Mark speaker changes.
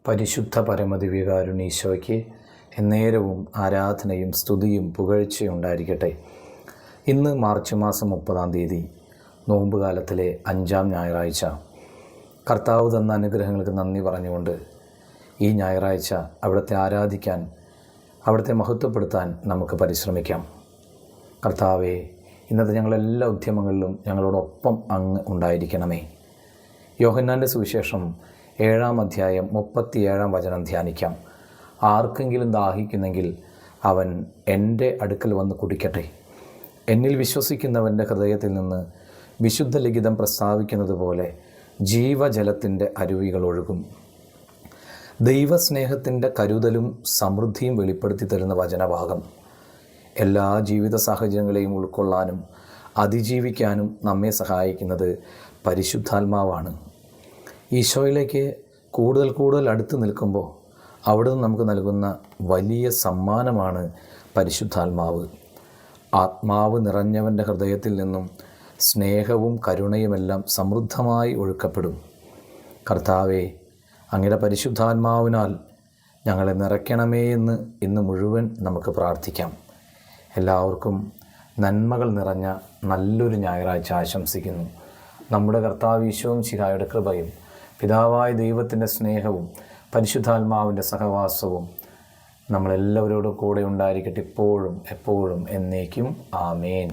Speaker 1: പരിശുദ്ധ പരമദിവ്യകാരുണ്യീശോയ്ക്ക് എന്നേരവും ആരാധനയും സ്തുതിയും പുകഴ്ചയും ഉണ്ടായിരിക്കട്ടെ. ഇന്ന് മാർച്ച് മാസം 30 നോമ്പുകാലത്തിലെ 5-ാം ഞായറാഴ്ച. കർത്താവ് തന്ന അനുഗ്രഹങ്ങൾക്ക് നന്ദി പറഞ്ഞുകൊണ്ട് ഈ ഞായറാഴ്ച അവിടുത്തെ ആരാധിക്കാൻ, അവിടുത്തെ മഹത്വപ്പെടുത്താൻ നമുക്ക് പരിശ്രമിക്കാം. കർത്താവേ, ഇന്നത്തെ ഞങ്ങളെല്ലാ ഉദ്യമങ്ങളിലും ഞങ്ങളോടൊപ്പം അങ്ങ് ഉണ്ടായിരിക്കണമേ. യോഹന്നാൻ്റെ സുവിശേഷം 7-ാം അധ്യായം 37-ാം വചനം ധ്യാനിക്കാം. ആർക്കെങ്കിലും ദാഹിക്കുന്നെങ്കിൽ അവൻ എൻ്റെ അടുക്കൽ വന്ന് കുടിക്കട്ടെ. എന്നിൽ വിശ്വസിക്കുന്നവൻ്റെ ഹൃദയത്തിൽ നിന്ന് വിശുദ്ധ ലിഖിതം പ്രസ്താവിക്കുന്നത് പോലെ ജീവജലത്തിൻ്റെ അരുവികൾ ഒഴുകും. ദൈവസ്നേഹത്തിൻ്റെ കരുതലും സമൃദ്ധിയും വെളിപ്പെടുത്തി തരുന്ന വചനഭാഗം എല്ലാ ജീവിത സാഹചര്യങ്ങളെയും ഉൾക്കൊള്ളാനും അതിജീവിക്കാനും നമ്മെ സഹായിക്കുന്നത് പരിശുദ്ധാത്മാവാണ്. ഈശോയിലേക്ക് കൂടുതൽ അടുത്ത് നിൽക്കുമ്പോൾ അവിടുന്ന് നമുക്ക് നൽകുന്ന വലിയ സമ്മാനമാണ് പരിശുദ്ധാത്മാവ്. ആത്മാവ് നിറഞ്ഞവൻ്റെ ഹൃദയത്തിൽ നിന്നും സ്നേഹവും കരുണയുമെല്ലാം സമൃദ്ധമായി ഒഴുക്കപ്പെടും. കർത്താവേ, അങ്ങയുടെ പരിശുദ്ധാത്മാവിനാൽ ഞങ്ങളെ നിറയ്ക്കണമേ എന്ന് ഇന്ന് മുഴുവൻ നമുക്ക് പ്രാർത്ഥിക്കാം. എല്ലാവർക്കും നന്മകൾ നിറഞ്ഞ നല്ലൊരു ഞായറാഴ്ച ആശംസിക്കുന്നു. നമ്മുടെ കർത്താവ് ഈശോമിശിഹായുടെ കൃപയും പിതാവായ ദൈവത്തിൻ്റെ സ്നേഹവും പരിശുദ്ധാത്മാവിൻ്റെ സഹവാസവും നമ്മളെല്ലാവരോടും കൂടെ ഉണ്ടായിരിക്കട്ടെ, ഇപ്പോഴും എപ്പോഴും എന്നേക്കും. ആമേൻ.